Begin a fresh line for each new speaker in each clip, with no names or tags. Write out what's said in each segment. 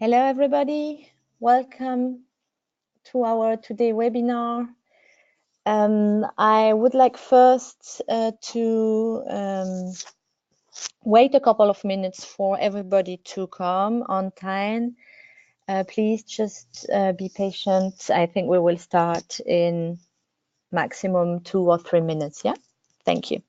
Hello, everybody. Welcome to our today webinar. I would like first to wait a couple of minutes for everybody to come on time. Please just be patient. I think we will start in maximum 2 or 3 minutes. Yeah, thank you.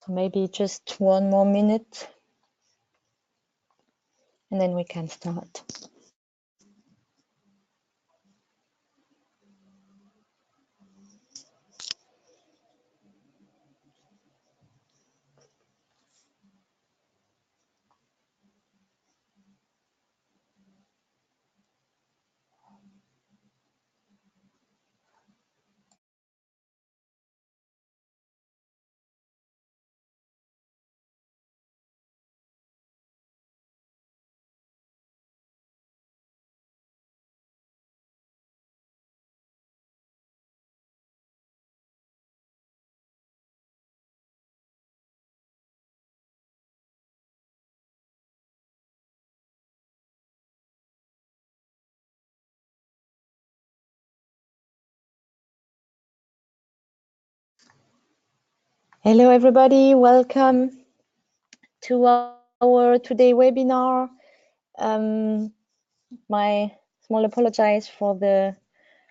So maybe just 1 more minute and then we can start. Hello, everybody. Welcome to our today webinar. My small apologize for the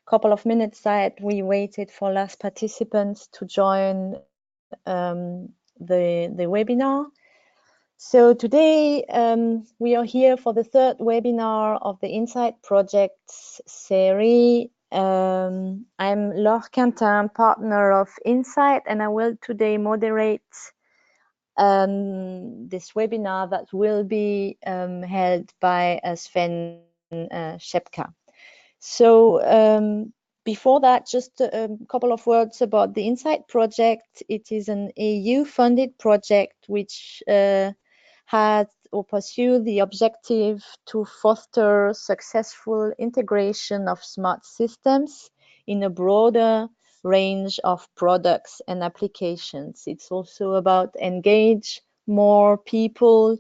couple of minutes that we waited for last participants to join the webinar. So today we are here for the third webinar of the inSSIght projects series. I'm Laure Quintin, partner of inSSIght, and I will today moderate this webinar that will be held by Sven Shepka. So before that, just a couple of words about the inSSIght project. It is an EU-funded project which has or pursue the objective to foster successful integration of smart systems in a broader range of products and applications. It's also about engage more people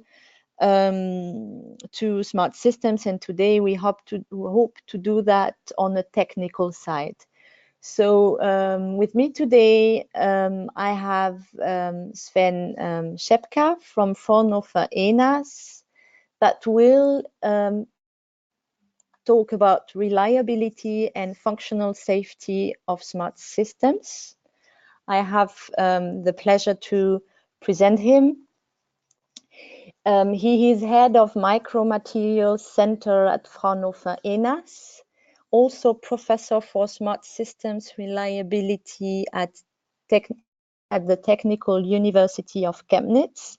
to smart systems, and today we hope to do that on a technical side. So with me today, I have Sven Shepka from Fraunhofer ENAS that will talk about reliability and functional safety of smart systems. I have the pleasure to present him. He is head of Micromaterials Center at Fraunhofer ENAS, also professor for smart systems reliability at the Technical University of Chemnitz.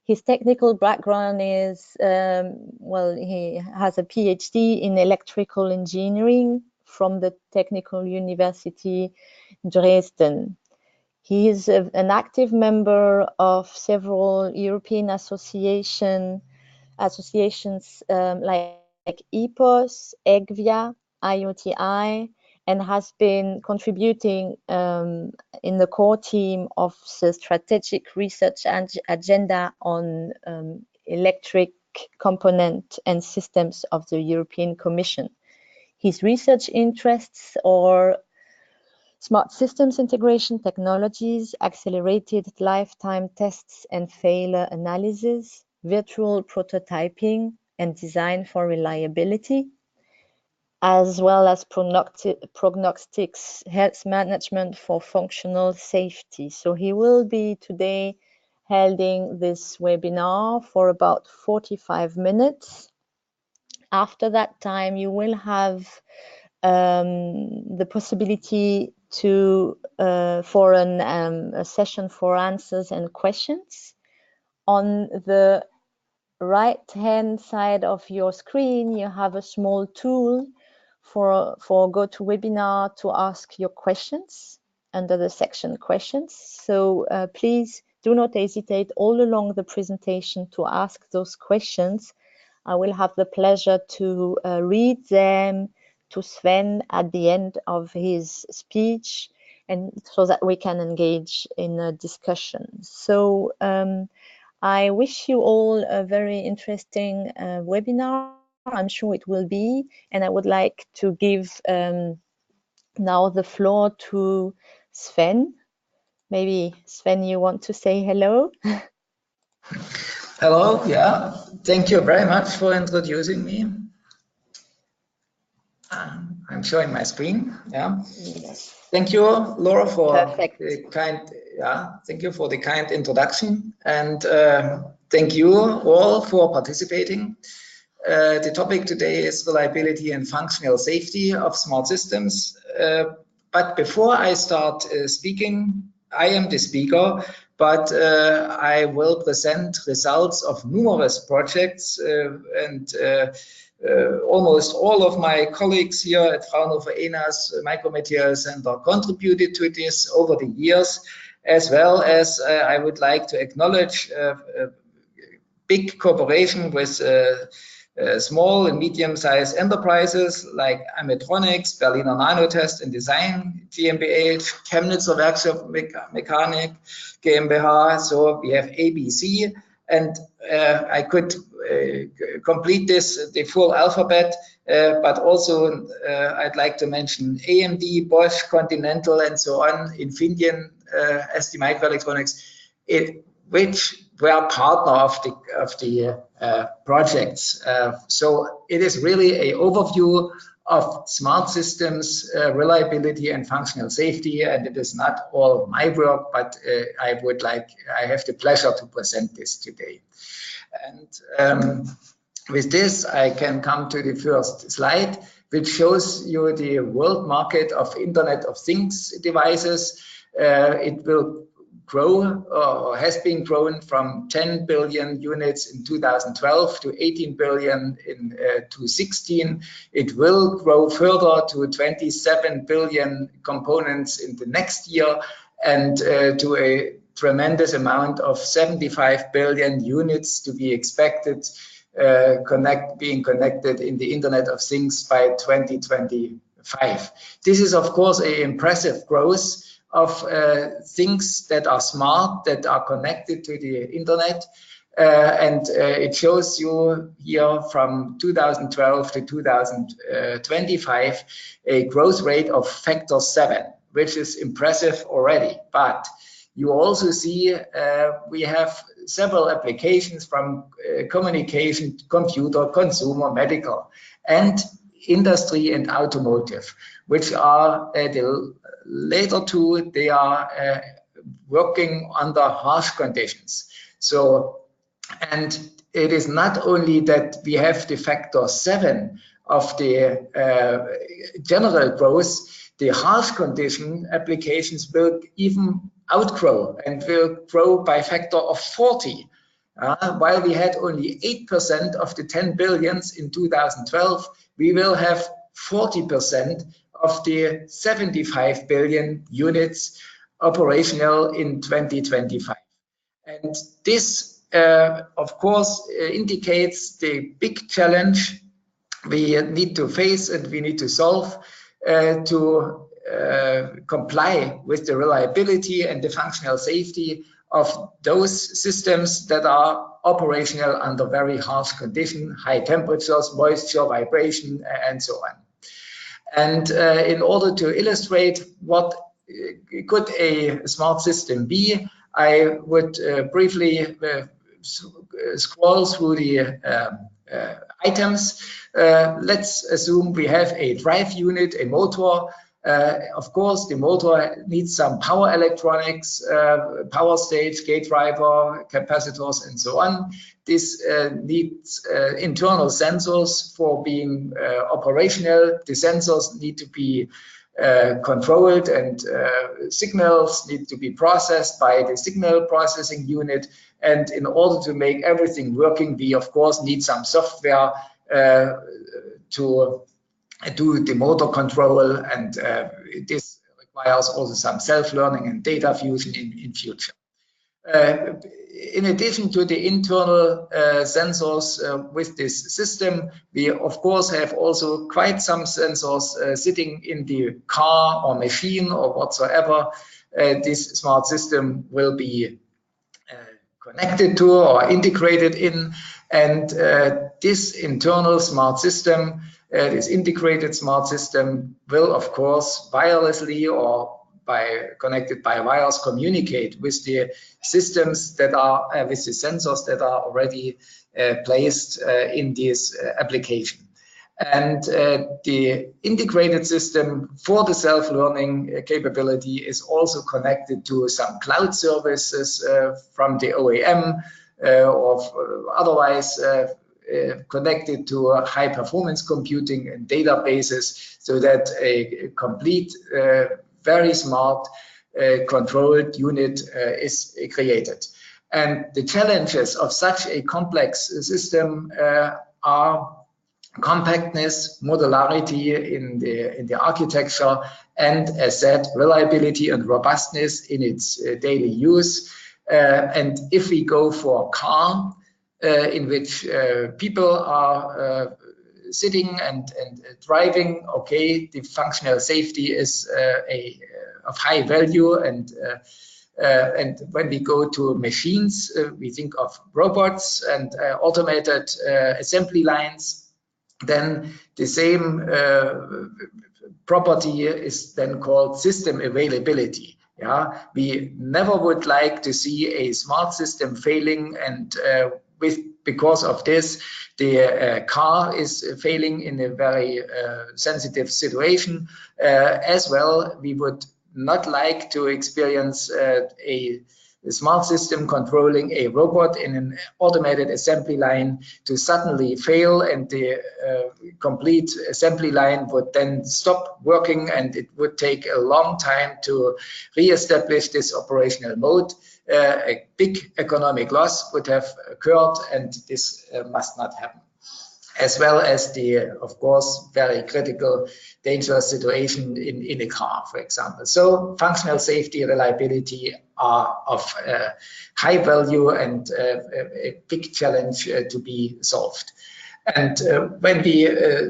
His technical background is, well, he has a PhD in electrical engineering from the Technical University Dresden. He is an active member of several European associations like EPOS, EGVIA, IoTI, and has been contributing in the core team of the strategic research agenda on electric component and systems of the European Commission. His research interests are smart systems integration technologies, accelerated lifetime tests and failure analysis, virtual prototyping, and design for reliability, as well as prognostics health management for functional safety. So he will be today holding this webinar for about 45 minutes. After that time, you will have the possibility to for a session for answers and questions. On the right-hand side of your screen, you have a small tool for GoToWebinar to ask your questions under the section questions. So please do not hesitate all along the presentation to ask those questions. I will have the pleasure to read them to Sven at the end of his speech, and so that we can engage in a discussion. So I wish you all a very interesting webinar. I'm sure it will be, and I would like to give now the floor to Sven. Maybe Sven, you want to say hello?
Hello, yeah. Thank you very much for introducing me. I'm showing my screen. Yeah.
Yes.
Thank you, Laura, for
Perfect.
the kind. Yeah. Thank you for the kind introduction, and thank you all for participating. The topic today is reliability and functional safety of smart systems. But before I start speaking, I am the speaker, but I will present results of numerous projects and almost all of my colleagues here at Fraunhofer ENA's Micromaterial Center contributed to this over the years, as well as I would like to acknowledge big cooperation with small and medium-sized enterprises like Ametronics, Berliner Nanotest and Design GmbH, Chemnitzer Werkstoffmechanik GmbH. So we have ABC, and I could complete this, the full alphabet, but also I'd like to mention AMD, Bosch, Continental, and so on, Infineon, ST Microelectronics, which were partner of the projects. So it is really an overview of smart systems, reliability and functional safety, and it is not all my work, but I have the pleasure to present this today. And with this, I can come to the first slide, which shows you the world market of Internet of Things devices. It will grow or has been grown from 10 billion units in 2012 to 18 billion in 2016. It will grow further to 27 billion components in the next year, and to a tremendous amount of 75 billion units to be expected being connected in the Internet of Things by 2025. This is, of course, an impressive growth of things that are smart, that are connected to the internet. And it shows you here from 2012 to 2025 a growth rate of factor 7, which is impressive already. But you also see we have several applications from communication, computer, consumer, medical, and industry and automotive, which are the later two. They are working under harsh conditions. So, and it is not only that we have the factor 7 of the general growth, the harsh condition applications will even outgrow and will grow by factor of 40. While we had only 8% of the 10 billions in 2012, we will have 40% of the 75 billion units operational in 2025. And this, of course, indicates the big challenge we need to face and we need to solve to comply with the reliability and the functional safety of those systems that are operational under very harsh conditions, high temperatures, moisture, vibration, and so on. And in order to illustrate what could a smart system be, I would briefly scroll through the items. Let's assume we have a drive unit, a motor. Of course, the motor needs some power electronics, power stage, gate driver, capacitors, and so on. This needs internal sensors for being operational. The sensors need to be controlled, and signals need to be processed by the signal processing unit. And in order to make everything working, we of course need some software to do the motor control, and this requires also some self-learning and data fusion in future. In addition to the internal sensors with this system, we of course have also quite some sensors sitting in the car or machine or whatsoever this smart system will be connected to or integrated in. And this internal smart system, this integrated smart system, will of course wirelessly or connected by wires communicate with the systems that are with the sensors that are already placed in this application. And the integrated system for the self-learning capability is also connected to some cloud services from the OEM or otherwise connected to high performance computing and databases, so that a complete very smart controlled unit is created. And the challenges of such a complex system are compactness, modularity in the architecture, and as said, reliability and robustness in its daily use. And if we go for a car in which people are sitting and driving, okay, the functional safety is of high value, and when we go to machines, we think of robots and automated assembly lines. Then the same property is then called system availability. Yeah, we never would like to see a smart system failing, and because of this, the car is failing in a very sensitive situation. As well, we would not like to experience a smart system controlling a robot in an automated assembly line to suddenly fail, and the complete assembly line would then stop working, and it would take a long time to re-establish this operational mode. A big economic loss would have occurred, and this must not happen. As well as the, of course, very critical, dangerous situation in a car, for example. So functional safety, reliability are of high value and a big challenge to be solved. And when we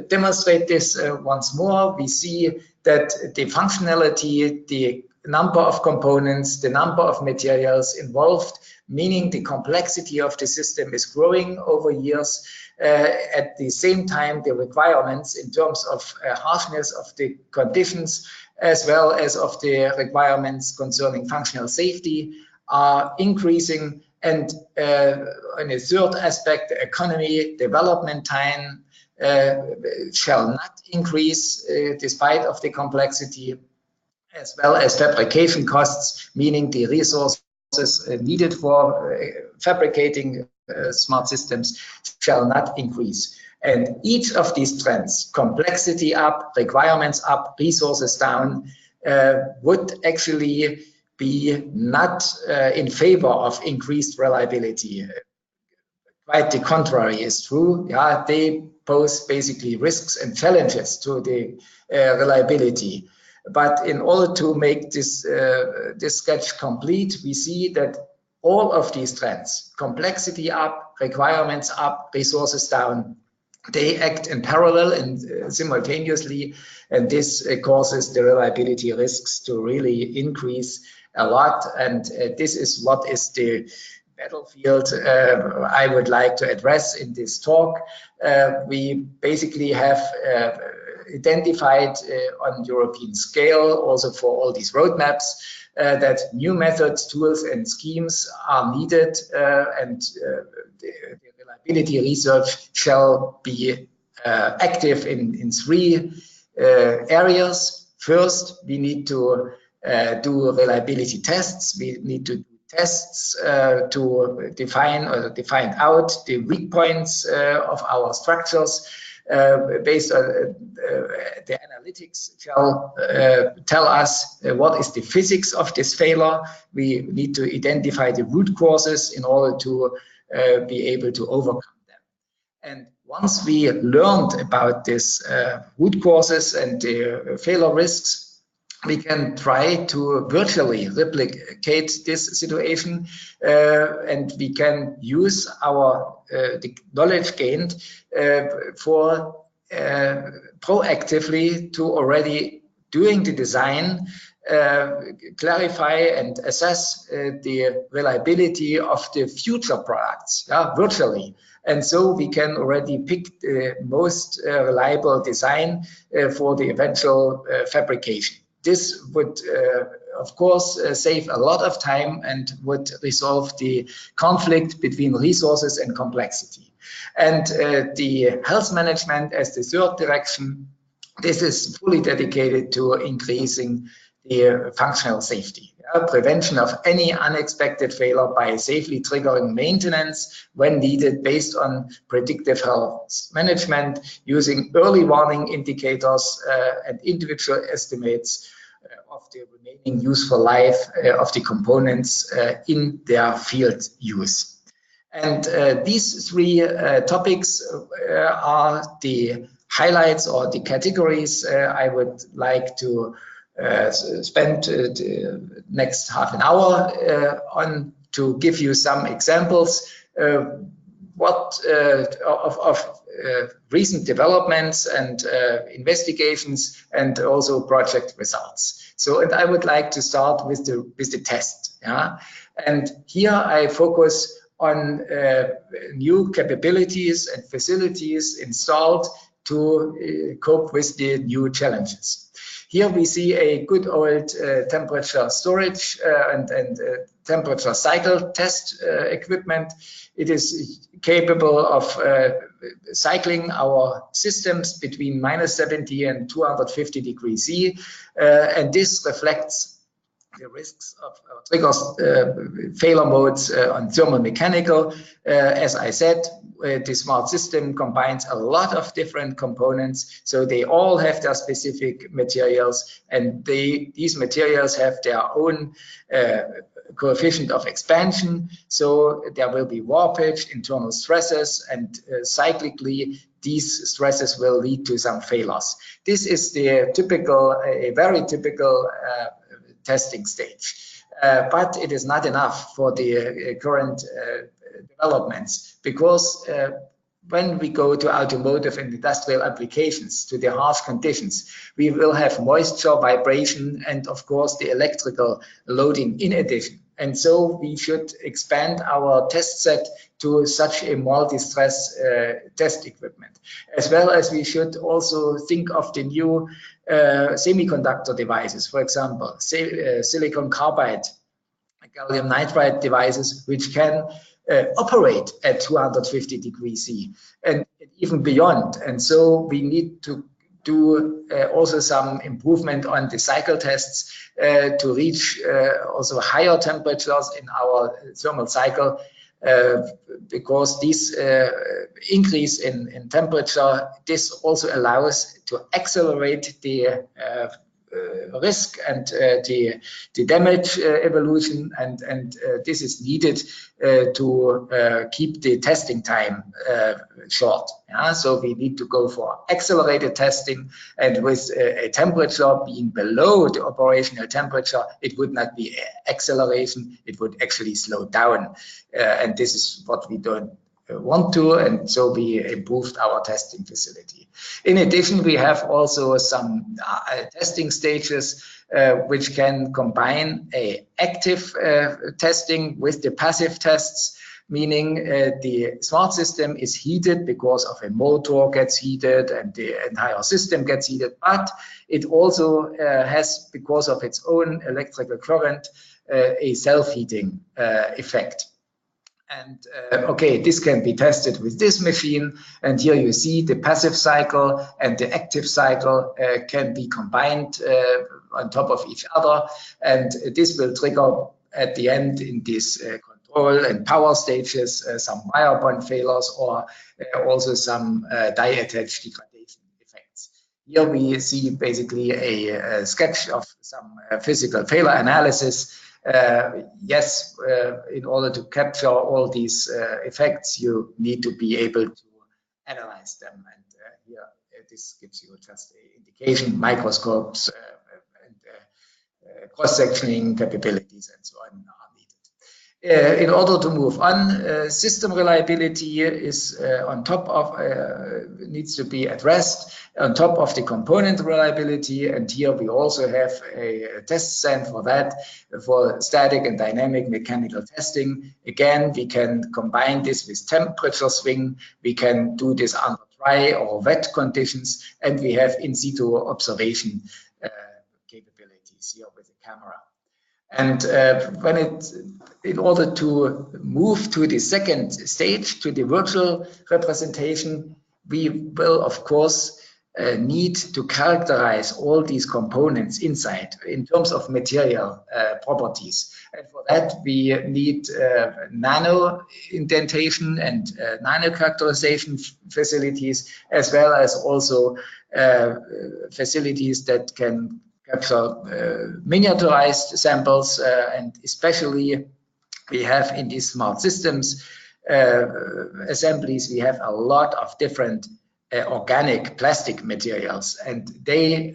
demonstrate this once more, we see that the functionality, the number of components, the number of materials involved, meaning the complexity of the system, is growing over years. At the same time, the requirements in terms of harshness of the conditions, as well as of the requirements concerning functional safety, are increasing. And in a third aspect, the economy development time shall not increase despite of the complexity, as well as fabrication costs, meaning the resources needed for fabricating smart systems, shall not increase. And each of these trends, complexity up, requirements up, resources down, would actually be not in favor of increased reliability. Quite the contrary is true. Yeah, they pose basically risks and challenges to the reliability. But in order to make this sketch complete, we see that all of these trends, complexity up, requirements up, resources down, they act in parallel and simultaneously, and this causes the reliability risks to really increase a lot. And this is what is the battlefield I would like to address in this talk. We basically have identified on European scale, also for all these roadmaps, that new methods, tools, and schemes are needed, and the reliability research shall be active in three areas. First, we need to do reliability tests. We need to do tests to define out the weak points of our structures. Based on the analytics shall tell us what is the physics of this failure. We need to identify the root causes in order to be able to overcome them. And once we learned about these root causes and the failure risks, we can try to virtually replicate this situation, and we can use our the knowledge gained for proactively to already doing the design, clarify and assess the reliability of the future products virtually. And so we can already pick the most reliable design for the eventual fabrication. This would, of course, save a lot of time and would resolve the conflict between resources and complexity. And the health management as the third direction, this is fully dedicated to increasing the functional safety. Prevention of any unexpected failure by safely triggering maintenance when needed based on predictive health management using early warning indicators and individual estimates of the remaining useful life of the components in their field use. And these three topics are the highlights or the categories I would like to spend the next half an hour on to give you some examples of recent developments and investigations and also project results. So, and I would like to start with the test. And here I focus on new capabilities and facilities installed to cope with the new challenges. Here we see a good old temperature storage and temperature cycle test equipment. It is capable of cycling our systems between -70 and 250 degrees C, and this reflects the risks of triggers failure modes on thermomechanical. As I said, the smart system combines a lot of different components, so they all have their specific materials, and these materials have their own coefficient of expansion, so there will be warpage, internal stresses, and cyclically these stresses will lead to some failures. This is the typical, a very typical testing stage, but it is not enough for the current developments, because when we go to automotive and industrial applications, to the harsh conditions, we will have moisture, vibration, and of course the electrical loading in addition. And so we should expand our test set to such a multi-stress test equipment, as well as we should also think of the new semiconductor devices, for example, silicon carbide, gallium nitride devices, which can operate at 250 degrees C and even beyond. And so we need to do also some improvement on the cycle tests to reach also higher temperatures in our thermal cycle, because this increase in temperature, this also allows to accelerate the risk and the damage evolution, and this is needed to keep the testing time short. So we need to go for accelerated testing, and with a temperature being below the operational temperature, it would not be acceleration, it would actually slow down, and this is what we don't want to, and so we improved our testing facility. In addition, we have also some testing stages which can combine a active testing with the passive tests, meaning the smart system is heated because of a motor gets heated and the entire system gets heated, but it also has, because of its own electrical current, a self-heating effect. And okay, this can be tested with this machine. And here you see the passive cycle and the active cycle can be combined on top of each other. And this will trigger at the end in this control and power stages some wire bond failures or also some die-attach degradation effects. Here we see basically a sketch of some physical failure analysis. Yes, in order to capture all these effects, you need to be able to analyze them. And here, this gives you just an indication, microscopes and cross-sectioning capabilities and so on are needed. In order to move on, system reliability is on top of, needs to be addressed on top of the component reliability. And here we also have a test stand for that, for static and dynamic mechanical testing. Again, we can combine this with temperature swing. We can do this under dry or wet conditions. And we have in situ observation capabilities here with the camera. And in order to move to the second stage, to the virtual representation, we will, of course, need to characterize all these components inside in terms of material properties. And for that, we need nano indentation and nano characterization facilities, as well as also facilities that can capture miniaturized samples, and especially we have in these smart systems assemblies, we have a lot of different organic plastic materials, and they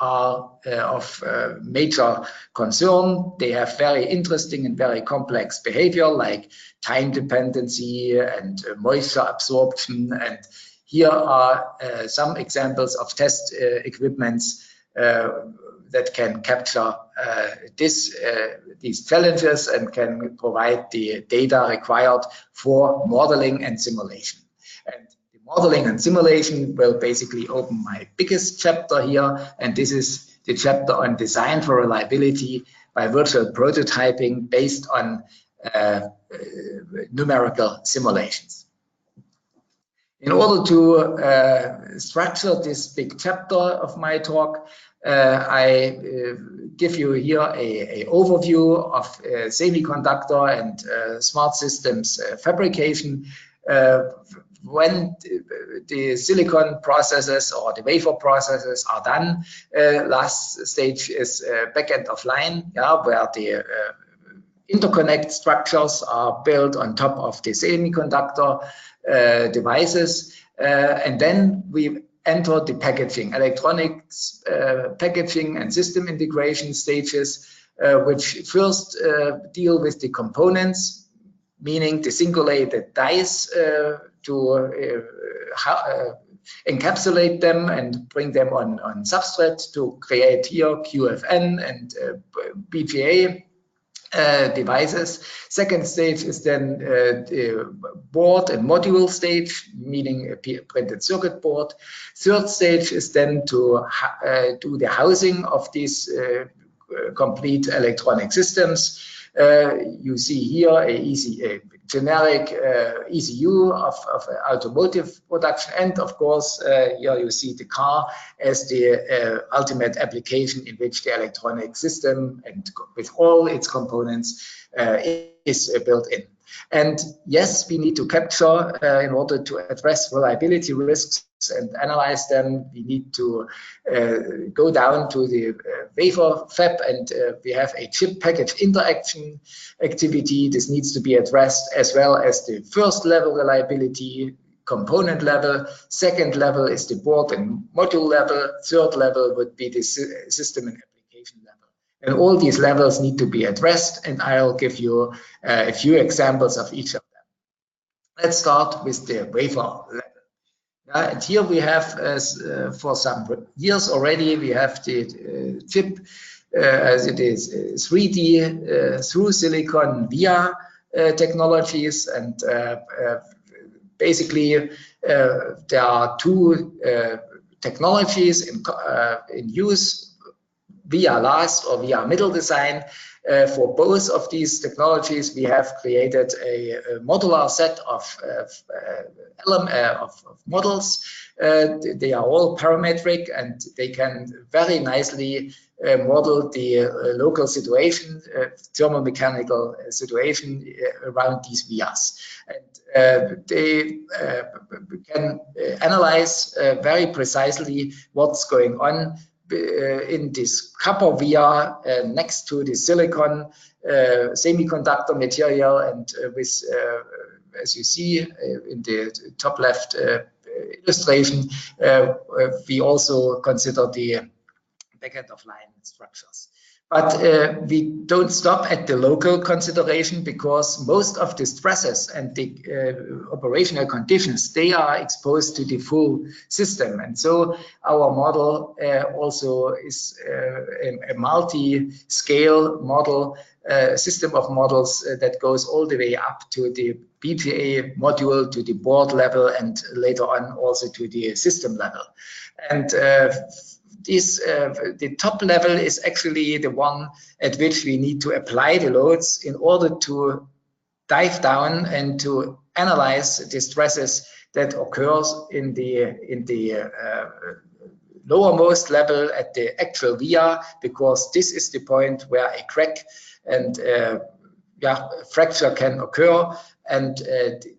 are of major concern. They have very interesting and very complex behavior, like time dependency and moisture absorption. And here are some examples of test equipments that can capture these challenges and can provide the data required for modeling and simulation. And the modeling and simulation will basically open my biggest chapter here, and this is the chapter on design for reliability by virtual prototyping based on numerical simulations. In order to structure this big chapter of my talk, I give you here an overview of semiconductor and smart systems fabrication. When the silicon processes or the wafer processes are done, last stage is back end of line, where the interconnect structures are built on top of the semiconductor devices, and then we enter the packaging, electronics packaging and system integration stages, which first deal with the components, meaning the singulated dies to encapsulate them and bring them on substrate to create here QFN and BGA devices. Second stage is then the board and module stage, meaning a printed circuit board. Third stage is then to do the housing of these complete electronic systems. You see here a generic ECU of automotive production, and of course here you see the car as the ultimate application in which the electronic system and with all its components is built in. And yes, we need to capture in order to address reliability risks and analyze them. We need to go down to the wafer fab, and we have a chip package interaction activity. This needs to be addressed, as well as the first level reliability, component level. Second level is the board and module level. Third level would be the system and application level. And all these levels need to be addressed, and I'll give you a few examples of each of them. Let's start with the wafer level. And here we have, for some years already, we have the chip as it is 3D through silicon via technologies, and basically there are two technologies in use: via last or via middle design. For both of these technologies, we have created a modular set of models. They are all parametric, and they can very nicely model the local situation, thermomechanical situation around these vias. And they can analyze very precisely what's going on in this copper via next to the silicon semiconductor material, and with as you see in the top left illustration, we also consider the back-end of line structures. But we don't stop at the local consideration, because most of the stresses and the operational conditions, they are exposed to the full system. And so our model also is a multi-scale model, system of models that goes all the way up to the BPA module, to the board level, and later on also to the system level. And the top level is actually the one at which we need to apply the loads in order to dive down and to analyze the stresses that occurs in the lowermost level at the actual via, because this is the point where a crack and fracture can occur, and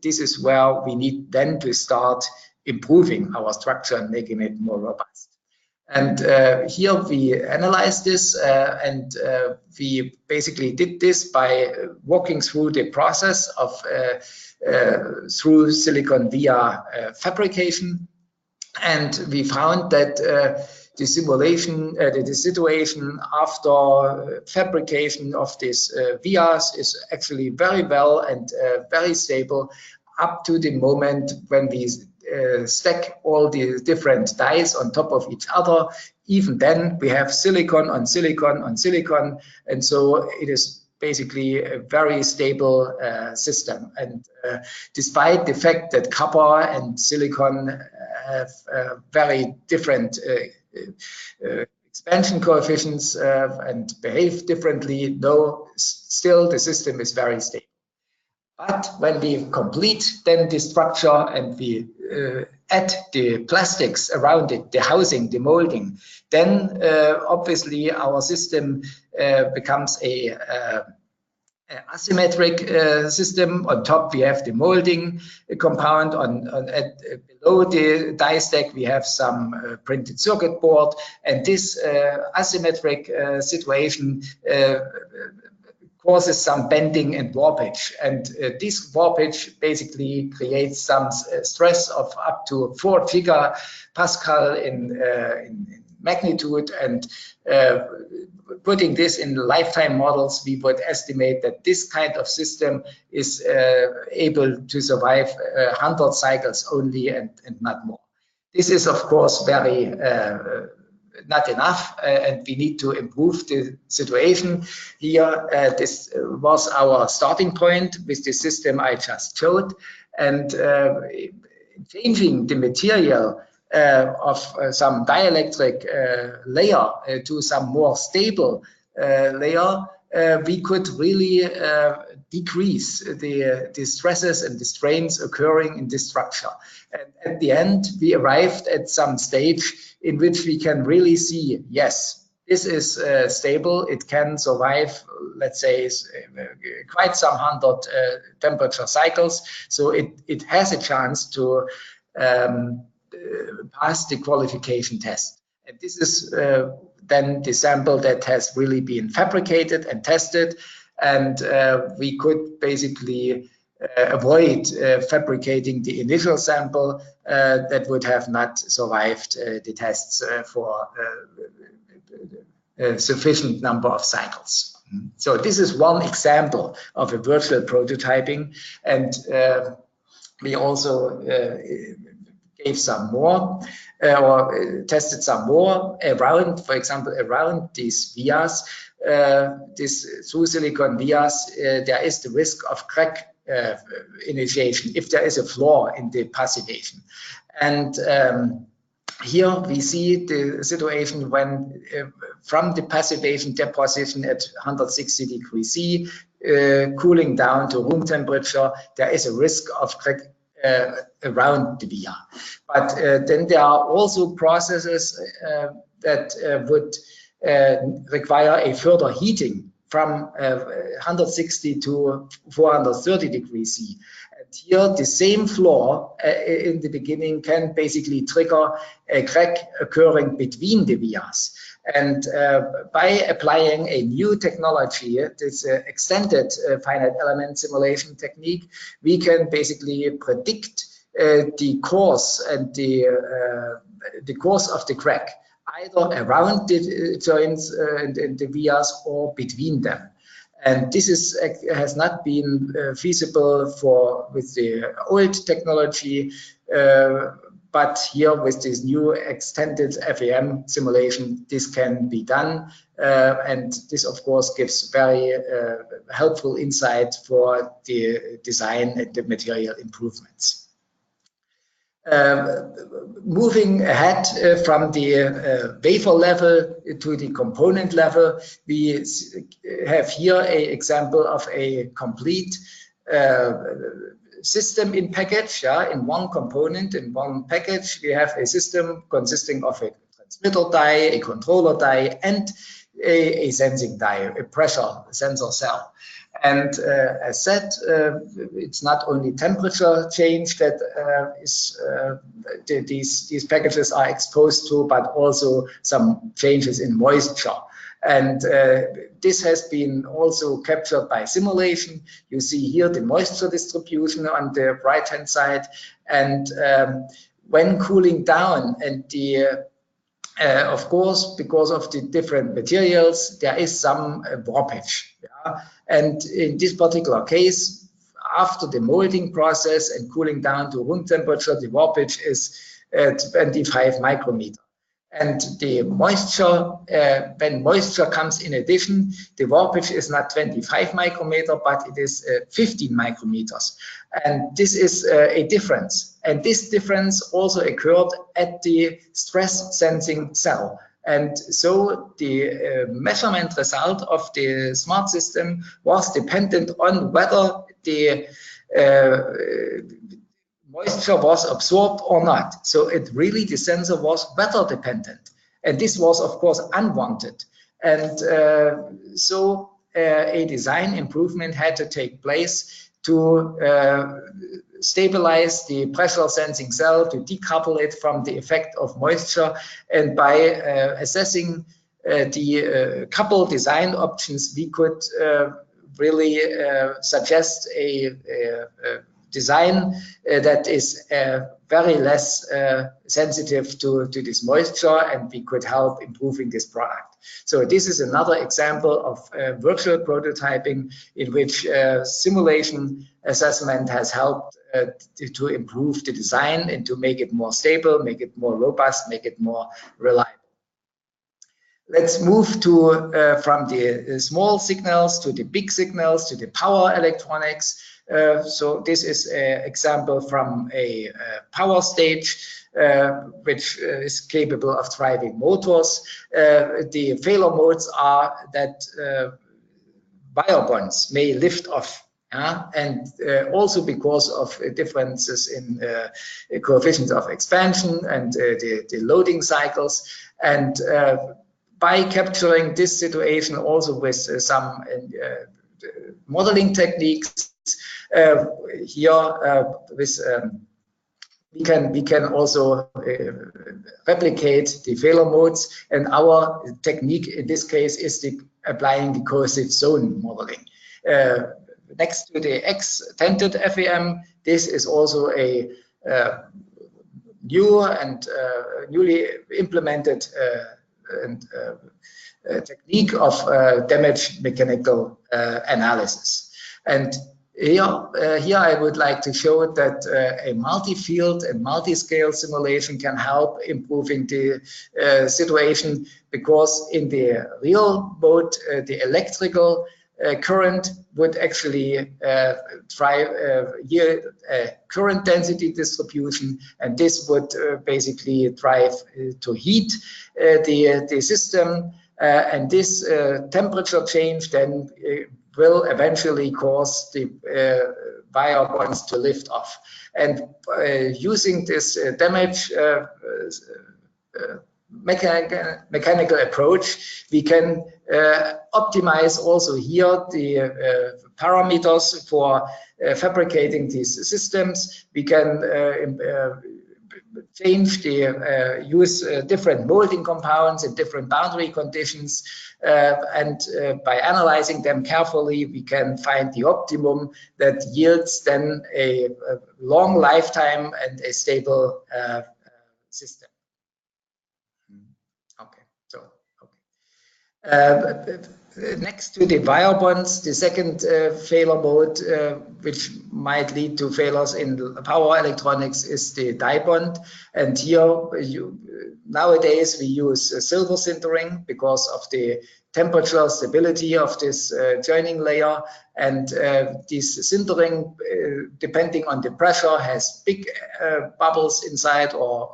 this is where we need then to start improving our structure and making it more robust. And here we analyzed this, and we basically did this by walking through the process of through silicon via fabrication, and we found that the simulation, the situation after fabrication of these vias is actually very well and very stable up to the moment when we stack all the different dies on top of each other. Even then we have silicon on silicon on silicon, and so it is basically a very stable system. And despite the fact that copper and silicon have very different expansion coefficients and behave differently, though still the system is very stable. But when we complete then the structure and we add the plastics around it, the housing, the molding, then obviously our system becomes a asymmetric system. On top we have the molding compound, below the die stack we have some printed circuit board, and this asymmetric situation causes some bending and warpage, and this warpage basically creates some stress of up to 4 gigapascal in magnitude, and putting this in lifetime models, we would estimate that this kind of system is able to survive 100 cycles only and not more. This is of course very not enough, and we need to improve the situation here. This was our starting point with the system I just showed, and changing the material of some dielectric layer to some more stable layer, we could really decrease the stresses and the strains occurring in this structure. And at the end, we arrived at some stage in which we can really see, yes, this is stable. It can survive, let's say, quite some 100 temperature cycles. So it has a chance to pass the qualification test. And this is then the sample that has really been fabricated and tested, and we could basically avoid fabricating the initial sample that would have not survived the tests for a sufficient number of cycles. So this is one example of a virtual prototyping, and we also gave some more or tested some more around, for example, around these vias, these through silicon vias, there is the risk of crack initiation if there is a flaw in the passivation. And here we see the situation when from the passivation deposition at 160 degrees C, cooling down to room temperature, there is a risk of crack around the via. But then there are also processes that would require a further heating from 160 to 430 degrees C. And here the same flaw in the beginning can basically trigger a crack occurring between the vias. And by applying a new technology, this extended finite element simulation technique, we can basically predict the course and the course of the crack, either around the joints and the vias or between them. And this has not been feasible with the old technology, but here with this new extended FEM simulation, this can be done. And this, of course, gives very helpful insight for the design and the material improvements. Moving ahead from the wafer level to the component level, we have here an example of a complete system in package. In one component, in one package, we have a system consisting of a transmitter die, a controller die, and a sensing die, a pressure sensor cell. And as said, it's not only temperature change that these packages are exposed to, but also some changes in moisture. And this has been also captured by simulation. You see here the moisture distribution on the right-hand side. And when cooling down, and of course, because of the different materials, there is some warpage. And in this particular case, after the molding process and cooling down to room temperature, the warpage is 25 micrometer. And the moisture, when moisture comes in addition, the warpage is not 25 micrometer, but it is 15 micrometers. And this is a difference. And this difference also occurred at the stress sensing cell. And so the measurement result of the smart system was dependent on whether the moisture was absorbed or not. So the sensor was weather dependent. And this was, of course, unwanted. And so a design improvement had to take place to stabilize the pressure sensing cell, to decouple it from the effect of moisture. And by assessing the couple design options, we could really suggest a design that is very less sensitive to this moisture, and we could help improving this product. So this is another example of virtual prototyping in which simulation assessment has helped to improve the design and to make it more stable, make it more robust, make it more reliable. Let's move to from the small signals to the big signals to the power electronics. So this is an example from a power stage which is capable of driving motors. The failure modes are that wire bonds may lift off. And also because of differences in coefficients of expansion and the loading cycles. And by capturing this situation also with some modeling techniques, here we can also replicate the failure modes, and our technique in this case is applying the cohesive zone modeling. Next to the extended FEM, this is also a new and newly implemented technique of damage mechanical analysis. And here I would like to show that a multi-field and multi-scale simulation can help improving the situation, because in the real mode, the electrical current would actually yield a current density distribution, and this would basically drive to heat the system, and this temperature change then will eventually cause the wire bonds to lift off. And using this damage mechanical approach, we can optimize also here the parameters for fabricating these systems. We can change the use different molding compounds in different boundary conditions, and by analyzing them carefully, we can find the optimum that yields then a long lifetime and a stable system. Okay, so next to the wire bonds, the second failure mode which might lead to failures in power electronics is the die bond. And here nowadays we use silver sintering because of the temperature stability of this joining layer, and this sintering, depending on the pressure, has big bubbles inside or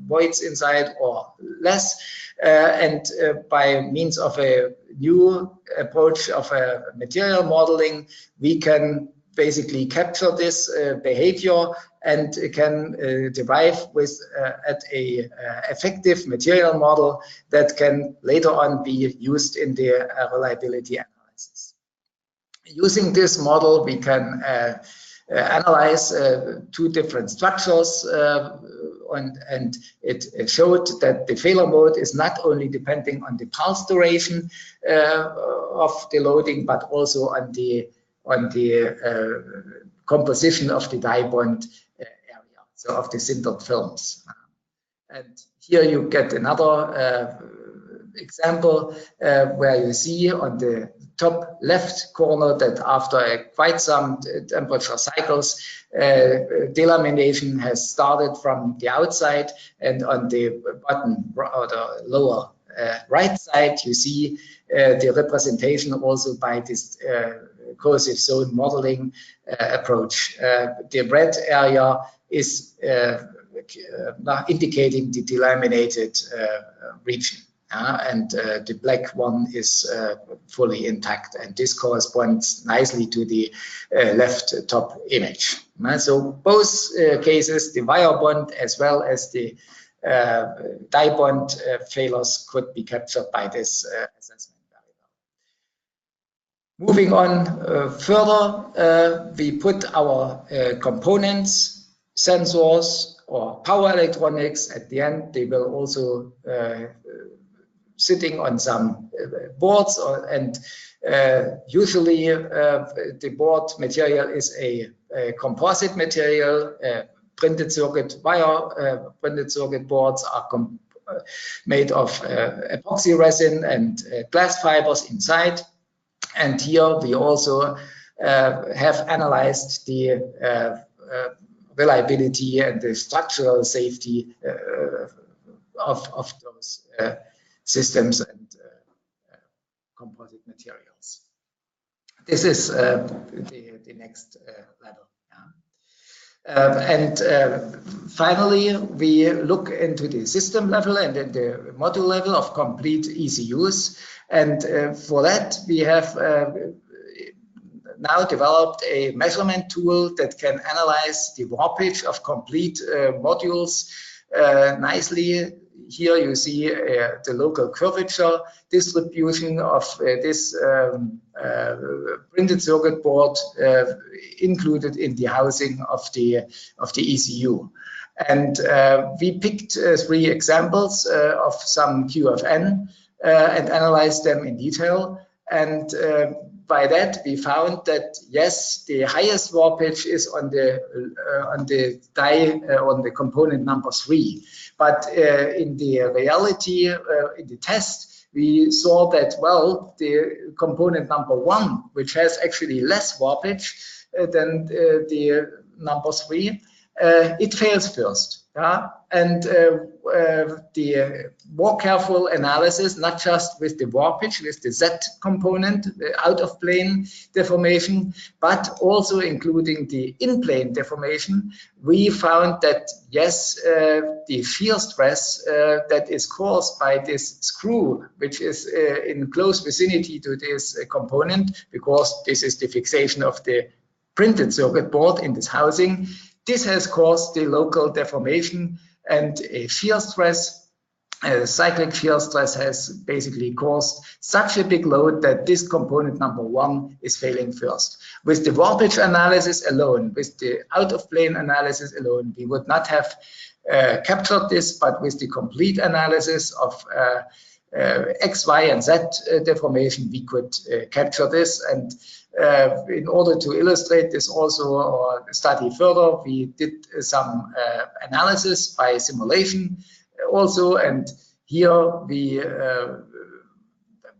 voids inside or less, and by means of a new approach of material modeling, we can basically capture this behavior and can derive with at a effective material model that can later on be used in the reliability analysis. Using this model, we can analyze two different structures, and it showed that the failure mode is not only depending on the pulse duration of the loading, but also on the composition of the die bond area, so of the sintered films. And here you get another example where you see on the top left corner that after quite some temperature cycles, delamination has started from the outside, and on the bottom or the lower right side you see the representation also by this corrosive zone modeling approach. The red area is indicating the delaminated region. And the black one is fully intact, and this corresponds nicely to the left top image. So both cases, the wire bond as well as the die bond failures could be captured by this assessment variable. Moving on further, we put our components, sensors, or power electronics. At the end, they will also sitting on some boards, and usually the board material is a composite material. Printed circuit wire, printed circuit boards are made of epoxy resin and glass fibers inside. And here we also have analyzed the reliability and the structural safety of those systems and composite materials. This is the next level. And finally, we look into the system level and then the module level of complete ECUs. And for that, we have now developed a measurement tool that can analyze the warpage of complete modules nicely. Here you see the local curvature distribution of this printed circuit board included in the housing of the ECU. And we picked 3 examples of some QFN and analyzed them in detail. And by that, we found that yes, the highest warpage is on the die on the component number 3. But in the reality, in the test, we saw that, well, the component number 1, which has actually less warpage than the number 3, it fails first. Yeah? And the more careful analysis, not just with the warpage, with the Z component, the out of plane deformation, but also including the in-plane deformation, we found that yes, the shear stress that is caused by this screw, which is in close vicinity to this component, because this is the fixation of the printed circuit board in this housing, this has caused the local deformation, and a shear stress, cyclic shear stress, has basically caused such a big load that this component number 1 is failing first. With the warpage analysis alone, with the out of plane analysis alone, we would not have captured this, but with the complete analysis of X, Y, and Z deformation, we could capture this. And in order to illustrate this also or study further, we did some analysis by simulation also, and here we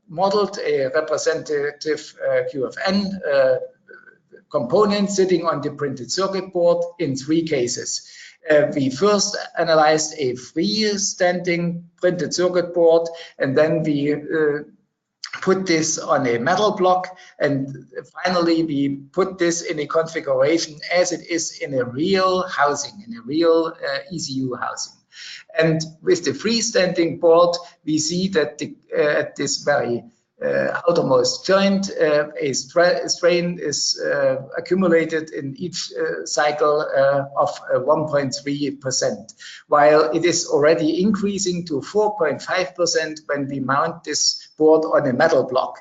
modeled a representative QFN component sitting on the printed circuit board in 3 cases. We first analyzed a freestanding printed circuit board, and then we put this on a metal block, and finally we put this in a configuration as it is in a real housing, in a real ECU housing. And with the freestanding board, we see that at this very outermost joint, a strain is accumulated in each cycle of 1.3%, while it is already increasing to 4.5% when we mount this board on a metal block.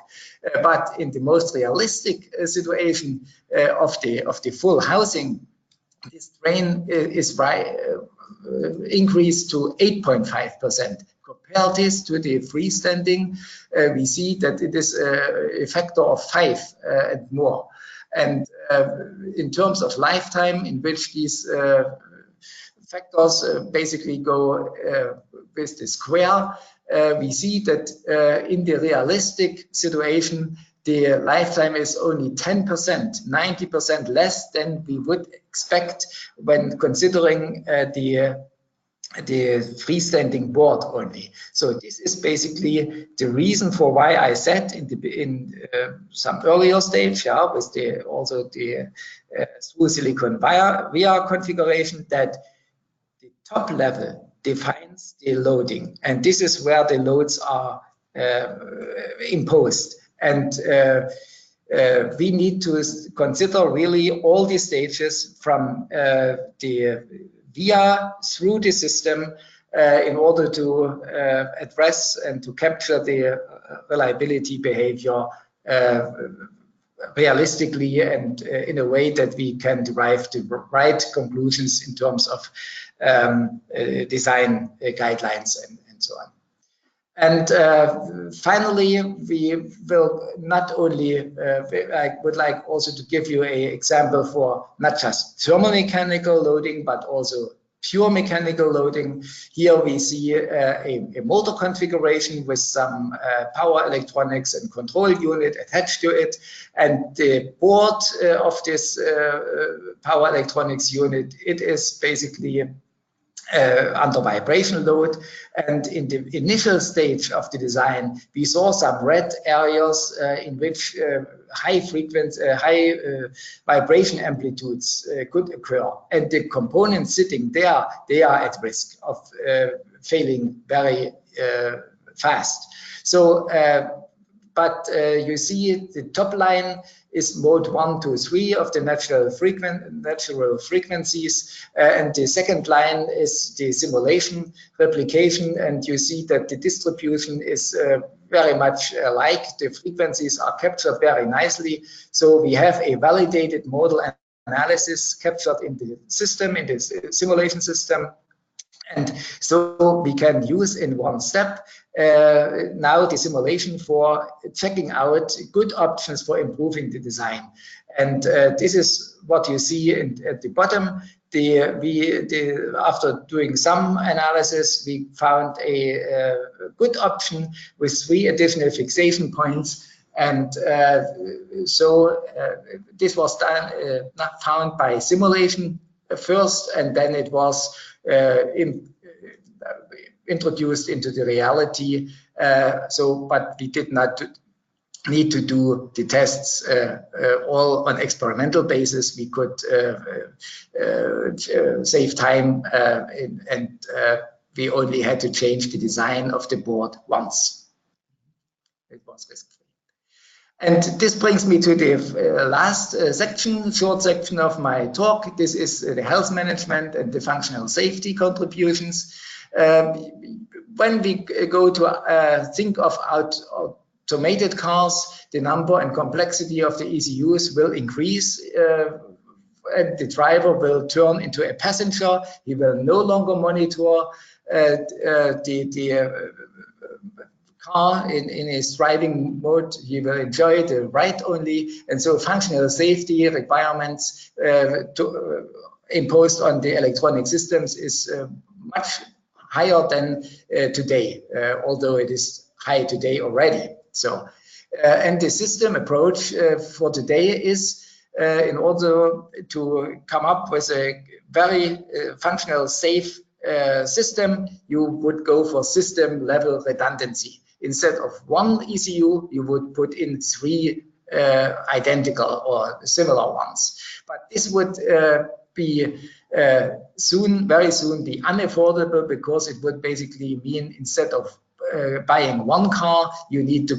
But in the most realistic situation of the full housing, this strain is increased to 8.5%. Compare this to the freestanding, we see that it is a factor of 5 and more. And in terms of lifetime, in which these factors basically go with the square, we see that in the realistic situation, the lifetime is only 10%, 90% less than we would expect when considering the freestanding board only. So this is basically the reason for why I said in some earlier stage, yeah, with also the through silicon via configuration, that the top level defines the loading, and this is where the loads are imposed. And we need to consider really all the stages from the via through the system in order to address and to capture the reliability behavior realistically and in a way that we can derive the right conclusions in terms of design guidelines and so on. And finally, we will not only, I would like also to give you an example for not just thermomechanical loading, but also pure mechanical loading. Here we see a motor configuration with some power electronics and control unit attached to it. And the board of this power electronics unit, it is basically under vibration load, and in the initial stage of the design, we saw some red areas in which high frequency, high vibration amplitudes could occur, and the components sitting there, they are at risk of failing very fast. So, but you see the top line is mode 1, 2, 3 of the natural frequencies, and the second line is the simulation replication, and you see that the distribution is very much alike. The frequencies are captured very nicely, so we have a validated model analysis captured in the system, in the simulation system. And so we can use in one step now the simulation for checking out good options for improving the design. And this is what you see at the bottom. After doing some analysis, we found a good option with 3 additional fixation points. And so this was done, not found by simulation first, and then it was introduced into the reality. But we did not need to do the tests all on experimental basis. We could save time, and we only had to change the design of the board once. It was risk-free. And this brings me to the last section, short section of my talk. This is the health management and the functional safety contributions. When we go to think of automated cars, the number and complexity of the ECUs will increase, and the driver will turn into a passenger. He will no longer monitor the car in his driving mode. He will enjoy the ride only, and so functional safety requirements imposed on the electronic systems is much higher than today, although it is high today already. So, and the system approach for today is in order to come up with a very functional, safe system, you would go for system level redundancy. Instead of one ECU, you would put in 3 identical or similar ones. But this would be very soon be unaffordable, because it would basically mean instead of buying one car, you need to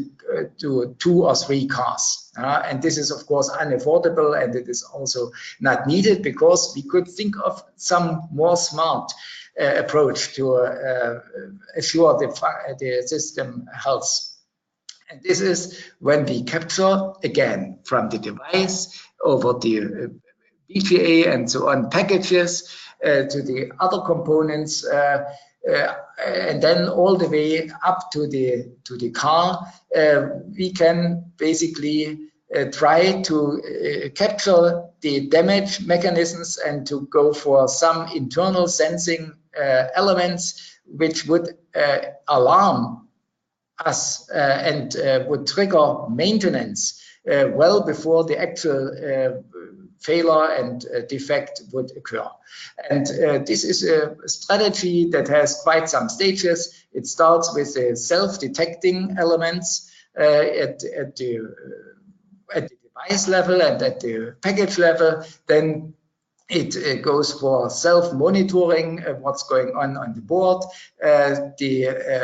do 2 or 3 cars. And this is of course unaffordable, and it is also not needed, because we could think of some more smart approach to assure the system health. And this is when we capture, again, from the device over the BGA and so on packages to the other components, and then all the way up to the car, we can basically try to capture the damage mechanisms and to go for some internal sensing elements which would alarm us and would trigger maintenance well before the actual failure and defect would occur. And this is a strategy that has quite some stages. It starts with the self-detecting elements at the device level and at the package level. Then it goes for self-monitoring what's going on the board. At the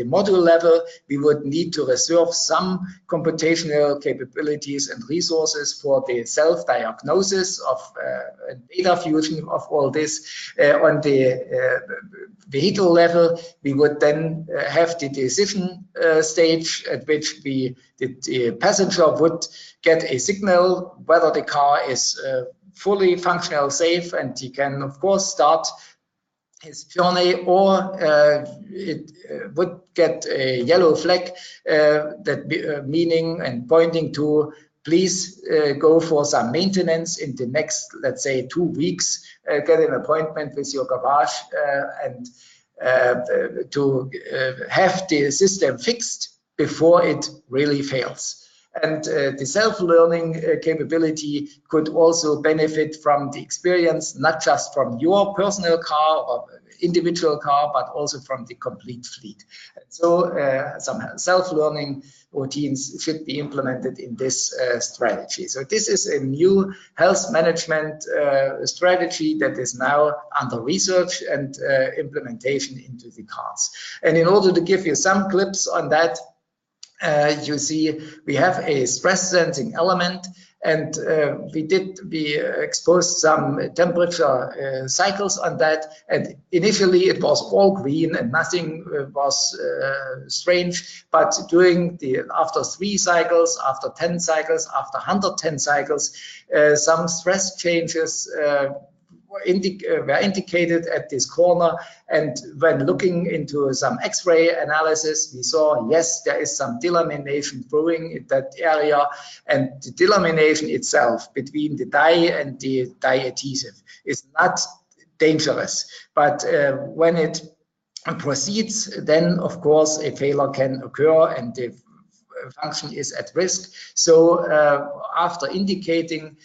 module level, we would need to reserve some computational capabilities and resources for the self-diagnosis of data fusion of all this. On the vehicle level, we would then have the decision stage at which the passenger would get a signal whether the car is fully functional, safe, and he can of course start his journey, or it would get a yellow flag meaning and pointing to please go for some maintenance in the next, let's say, 2 weeks, get an appointment with your garage and to have the system fixed before it really fails. And the self-learning capability could also benefit from the experience, not just from your personal car or individual car, but also from the complete fleet. So some self-learning routines should be implemented in this strategy. So this is a new health management strategy that is now under research and implementation into the cars. And in order to give you some clips on that, you see we have a stress sensing element, and we exposed some temperature cycles on that, and initially it was all green and nothing was strange, but after 3 cycles, after 10 cycles, after 110 cycles, some stress changes were indicated at this corner. And when looking into some X-ray analysis, we saw, yes, there is some delamination brewing in that area, and the delamination itself between the die and the die adhesive is not dangerous, but when it proceeds, then of course a failure can occur and the function is at risk. So after indicating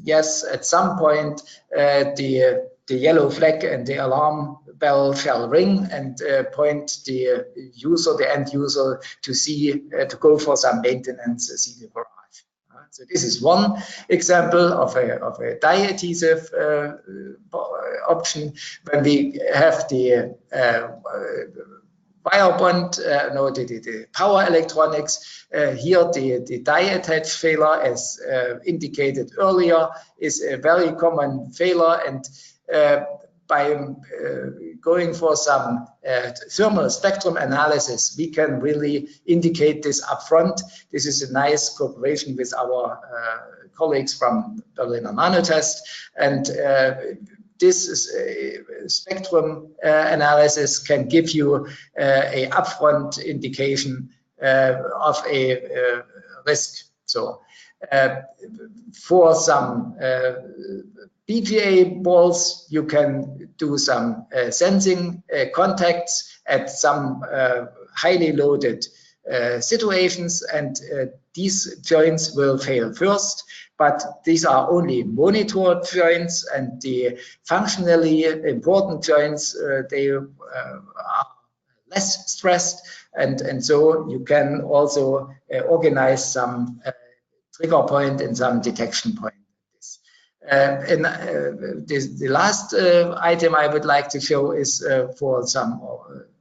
Yes, at some point the yellow flag and the alarm bell shall ring and point the user, the end user, to go for some maintenance, see the garage. So this is one example of a dye adhesive option. When we have the wire bond, the power electronics, here the die attach failure, as indicated earlier, is a very common failure, and by going for some thermal spectrum analysis, we can really indicate this upfront. This is a nice cooperation with our colleagues from Berliner Nanotest, and this spectrum analysis can give you a upfront indication of a risk. So for some BGA balls, you can do some sensing contacts at some highly loaded situations, and these joints will fail first. But these are only monitored joints, and the functionally important joints, they are less stressed, and so you can also organize some trigger point and some detection point. The last item I would like to show is for some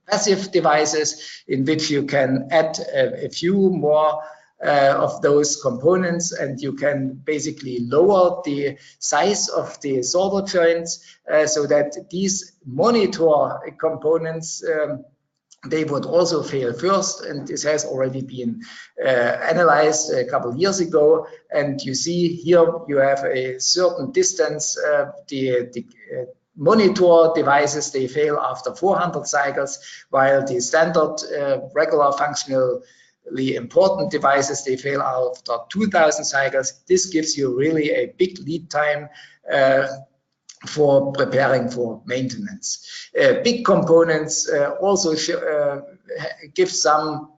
passive devices in which you can add a few more of those components, and you can basically lower the size of the solder joints so that these monitor components they would also fail first, and this has already been analyzed a couple of years ago. And you see here you have a certain distance. The monitor devices, they fail after 400 cycles, while the standard regular functionally important devices, they fail after 2000 cycles. This gives you really a big lead time for preparing for maintenance. Big components also give some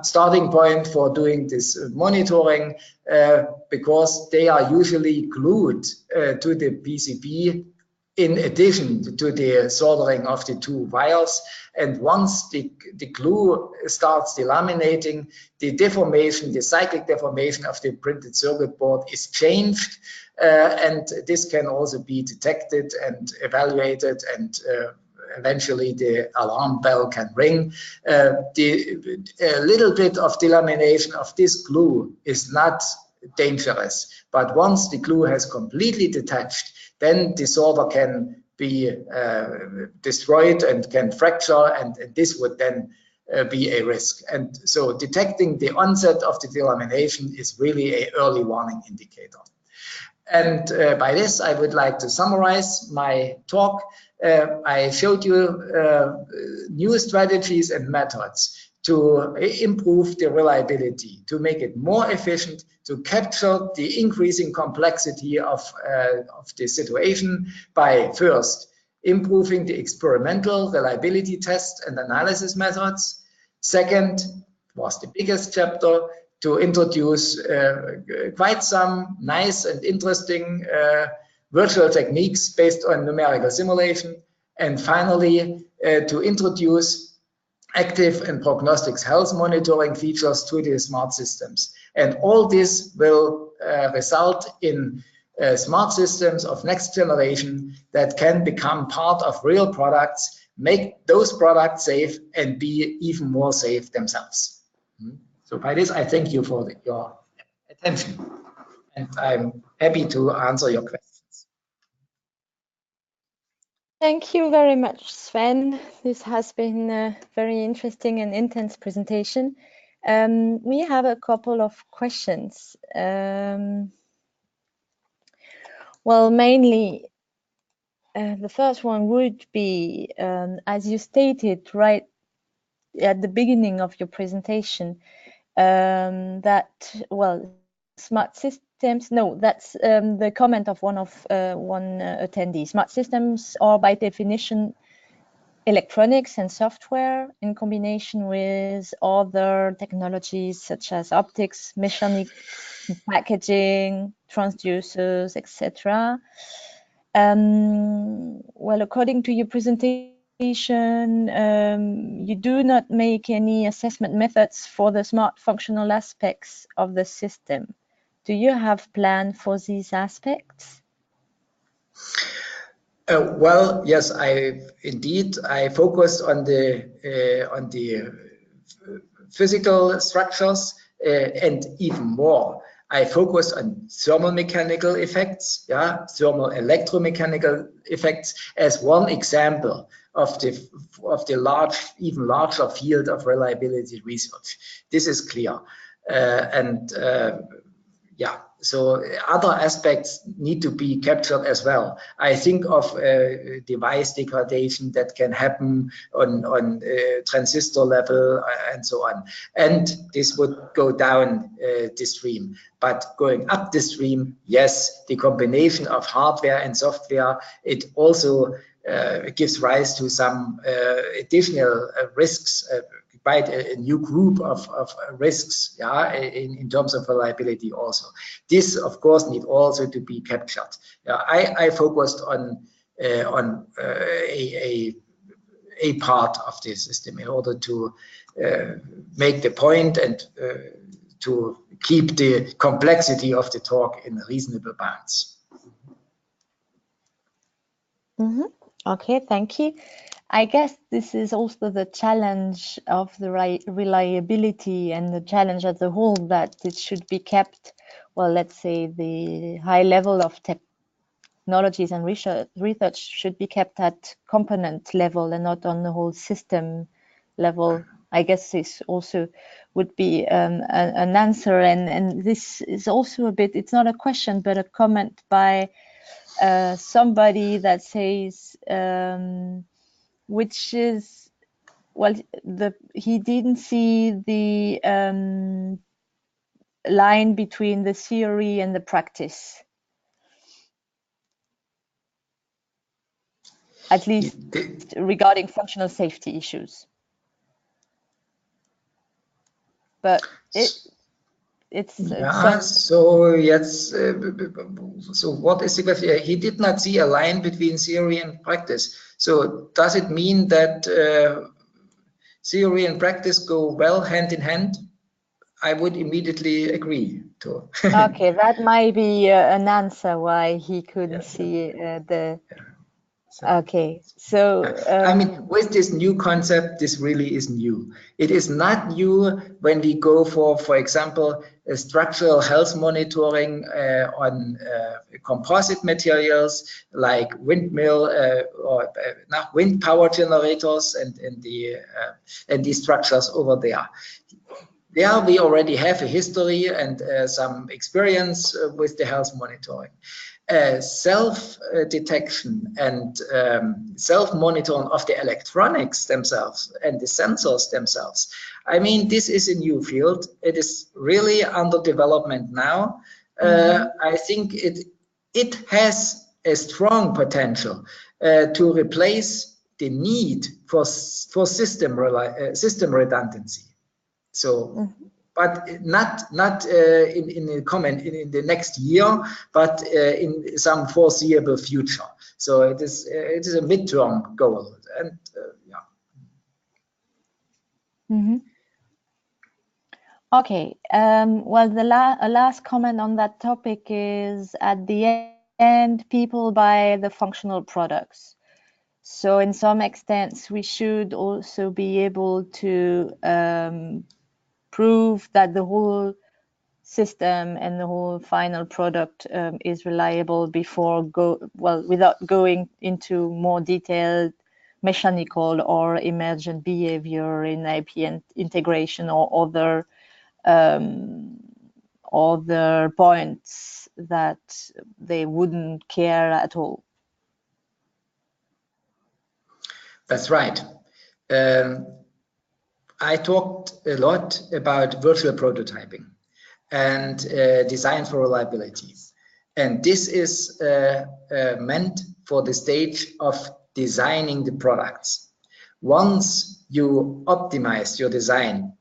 starting point for doing this monitoring because they are usually glued to the PCB in addition to the soldering of the two wires. And once the glue starts delaminating, the deformation, the cyclic deformation of the printed circuit board is changed. And this can also be detected and evaluated, and eventually the alarm bell can ring. A little bit of delamination of this glue is not dangerous, but once the glue has completely detached, then the solder can be destroyed and can fracture, and this would then be a risk. And so detecting the onset of the delamination is really an early warning indicator. And by this, I would like to summarize my talk. I showed you new strategies and methods to improve the reliability, to make it more efficient, to capture the increasing complexity of the situation by first improving the experimental reliability test and analysis methods. Second, was the biggest chapter, to introduce quite some nice and interesting virtual techniques based on numerical simulation. And finally, to introduce active and prognostic health monitoring features to the smart systems. And all this will result in smart systems of next generation that can become part of real products, make those products safe, and be even more safe themselves. So by this, I thank you for your attention, and I'm happy to answer your questions.
Thank you very much, Sven. This has been a very interesting and intense presentation. We have a couple of questions. Well, mainly, the first one would be, as you stated right at the beginning of your presentation, that, well, smart systems, no, that's the comment of one attendee. Smart systems are by definition electronics and software in combination with other technologies such as optics, mechanics, packaging, transducers, etc. Well, according to your presentation, you do not make any assessment methods for the smart functional aspects of the system. Do you have plan for these aspects?
Well, yes, I focused on the physical structures and even more. I focus on thermal mechanical effects, thermal electromechanical effects as one example of the large, even larger field of reliability research. This is clear, yeah, so other aspects need to be captured as well. I think of device degradation that can happen on transistor level and so on. And this would go down the stream. But going up the stream, yes, the combination of hardware and software, it also gives rise to some additional risks, quite a new group of risks, in terms of reliability also. This, of course, need also to be captured. I focused on a part of the system in order to make the point and to keep the complexity of the talk in reasonable bounds.
Mm-hmm. Okay, thank you. I guess this is also the challenge of the reliability and the challenge as a whole, that it should be kept, well, let's say the high level of technologies and research should be kept at component level and not on the whole system level. I guess this also would be an answer, and this is also a bit, it's not a question but a comment by somebody that says, which is, well, he didn't see the line between the theory and the practice, at least regarding functional safety issues. But it's
so yes. So what is the question? He did not see a line between theory and practice. So does it mean that theory and practice go well hand in hand? I would immediately agree to.
Okay, that might be an answer why he couldn't see the. Okay, so
I mean, with this new concept, this really is new. It is not new when we go for example, structural health monitoring on composite materials like windmill or wind power generators and the structures over there. There we already have a history and some experience with the health monitoring. Self-detection and self-monitoring of the electronics themselves and the sensors themselves. I mean, this is a new field. It is really under development now. I think it has a strong potential to replace the need for system redundancy. So, but not in the in the next year, but in some foreseeable future. So it is a midterm goal, and yeah.
Okay. Well, the last comment on that topic is, at the end, people buy the functional products. So in some extent, we should also be able to prove that the whole system and the whole final product is reliable before without going into more detailed mechanical or emergent behavior in IP integration or other points that they wouldn't care at all.
That's right. I talked a lot about virtual prototyping and design for reliability. And this is meant for the stage of designing the products. once you optimize your design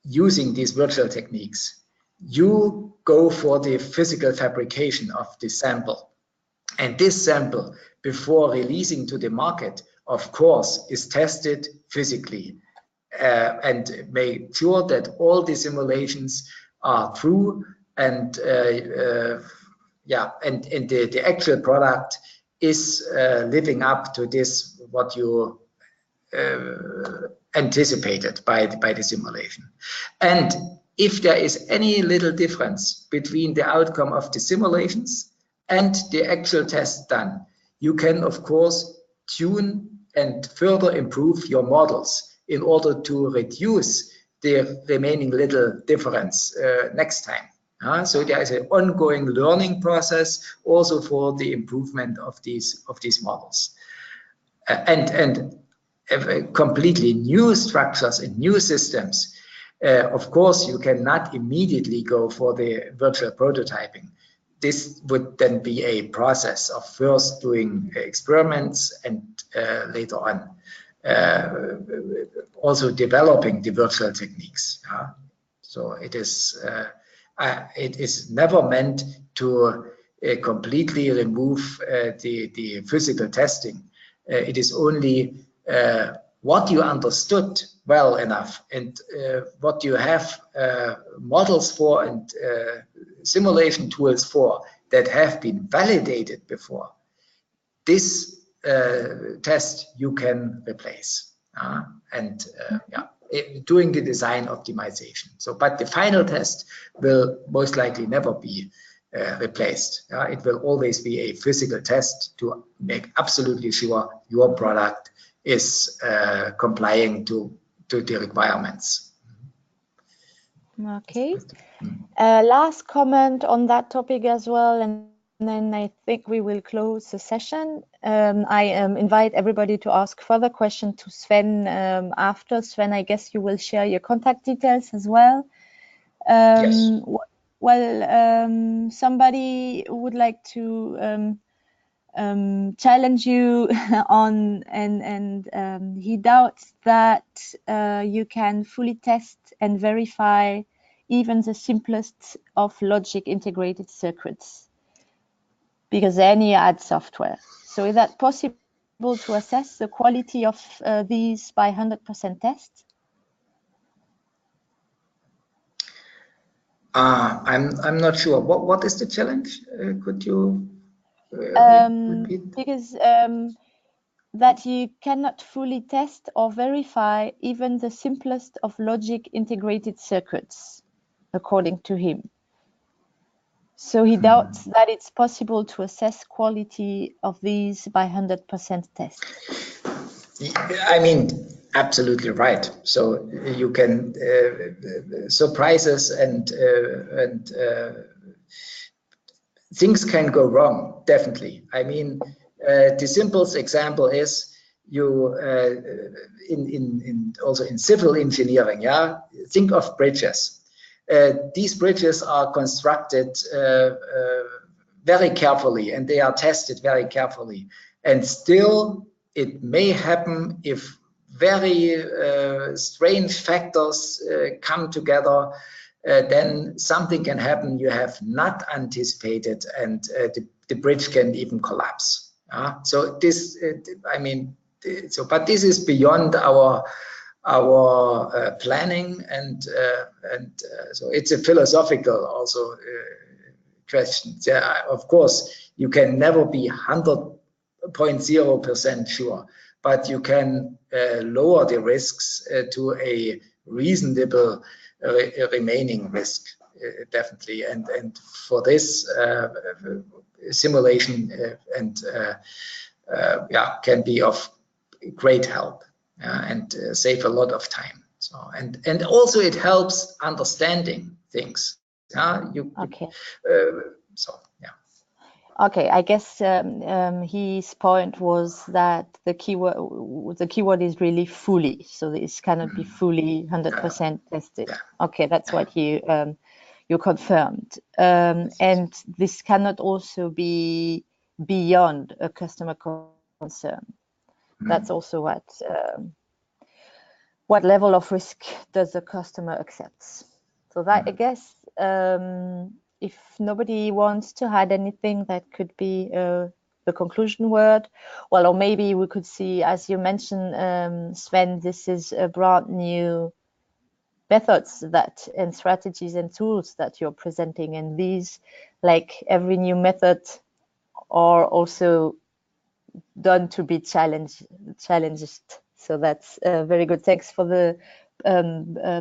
using these virtual techniques, you go for the physical fabrication of the sample. And this sample, before releasing to the market, of course, is tested physically and make sure that all the simulations are true, and yeah, and the actual product is living up to this what you anticipated by the simulation. And if there is any little difference between the outcome of the simulations and the actual test done, you can of course tune and further improve your models in order to reduce the remaining little difference next time. So there is an ongoing learning process also for the improvement of these models. And completely new structures and new systems, of course, you cannot immediately go for the virtual prototyping. This would then be a process of first doing experiments and later on also developing the virtual techniques. So it is never meant to completely remove the physical testing. It is only what you understood well enough and what you have models for and simulation tools for that have been validated before. This test you can replace doing the design optimization. So, but the final test will most likely never be replaced. It will always be a physical test to make absolutely sure your product is complying to the requirements.
Okay. Last comment on that topic as well, and then I think we will close the session. I invite everybody to ask further questions to Sven after. Sven, I guess you will share your contact details as well.
Yes.
Well, somebody would like to challenge you on, and he doubts that you can fully test and verify even the simplest of logic integrated circuits, because then you add software. So is that possible to assess the quality of these by 100% tests?
I'm not sure. What is the challenge? Could you repeat?
Because that you cannot fully test or verify even the simplest of logic integrated circuits, according to him. So he doubts that it's possible to assess quality of these by 100% tests.
I mean, absolutely right. So you can surprises and things can go wrong, definitely. I mean, the simplest example is you also in civil engineering. Think of bridges. These bridges are constructed very carefully and they are tested very carefully, and still it may happen if very strange factors come together, then something can happen you have not anticipated, and the bridge can even collapse. So this, I mean, but this is beyond our planning, and so it's a philosophical also question. Of course, you can never be 100.0% sure, but you can lower the risks to a reasonable remaining risk, definitely. And for this, simulation can be of great help and save a lot of time. So and also it helps understanding things.
Okay.
So yeah.
Okay, I guess his point was that the keyword is really fully, so this cannot be fully 100% tested.
Yeah.
Okay, that's what you confirmed, and this cannot also be beyond a customer concern. That's also what what level of risk does the customer accept? So that, I guess, if nobody wants to add anything, that could be the conclusion word. Well, or maybe we could see, as you mentioned, Sven, this is a brand new methods that and strategies and tools that you're presenting, and these, like every new method, are also done to be challenged. So that's very good. Thanks for the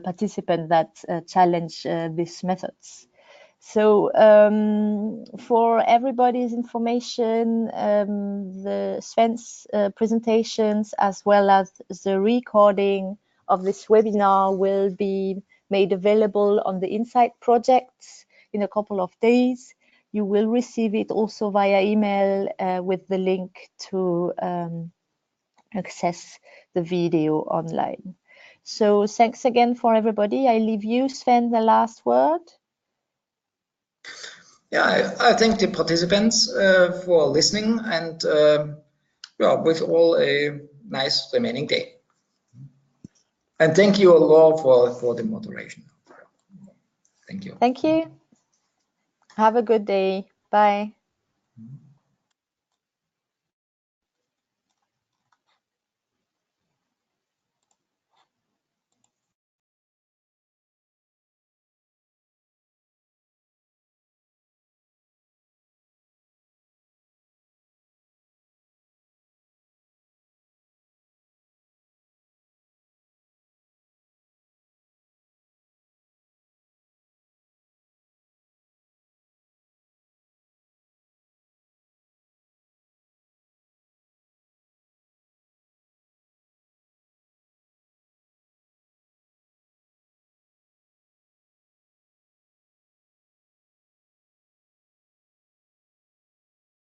participant that challenge these methods. So for everybody's information, the Sven's presentations as well as the recording of this webinar will be made available on the inSSIght project in a couple of days. You will receive it also via email with the link to access the video online. So thanks again for everybody. I leave you, Sven, the last word.
Yeah, I thank the participants for listening, and yeah, wish all a nice remaining day. And thank you, Laura, for the moderation. Thank you.
Thank you. Have a good day. Bye.